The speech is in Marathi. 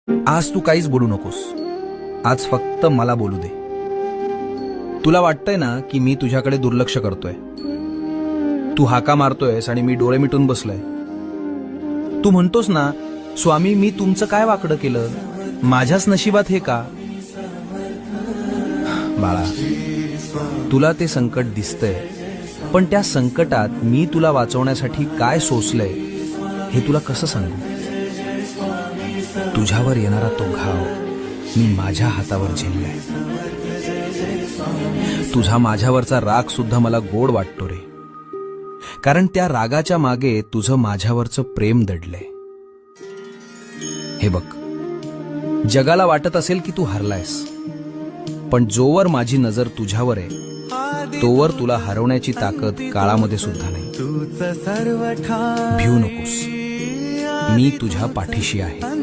आज तू काहीच बोलू नकोस. आज फक्त मला बोलू दे. तुला वाटतंय ना की मी तुझ्याकडे दुर्लक्ष करतोय. तू हाका मारतोयस आणि मी डोळे मिटून बसलोय. तू म्हणतोस ना, स्वामी मी तुमचं काय वाकडं केलं, माझ्याच नशिबात हे का. बाळा, तुला ते संकट दिसतंय, पण त्या संकटात मी तुला वाचवण्यासाठी काय सोसलंय हे तुला कसं सांगू. तुझ्यावर येणारा तो घाव मी माझ्या हातावर झेललाय. तुझा माझ्यावरचा राग सुद्धा मला गोड वाटतो रे, कारण त्या रागाच्या मागे तुझं माझ्यावरचं प्रेम दडलंय. हे बघ, जगाला वाटत असेल की तू हरलायस, पण जोवर माझी नजर तुझ्यावर आहे तोवर तुला हरवण्याची ताकद काळामध्ये सुद्धा नाही. भिऊ नकोस, मी तुझ्या पाठीशी आहे.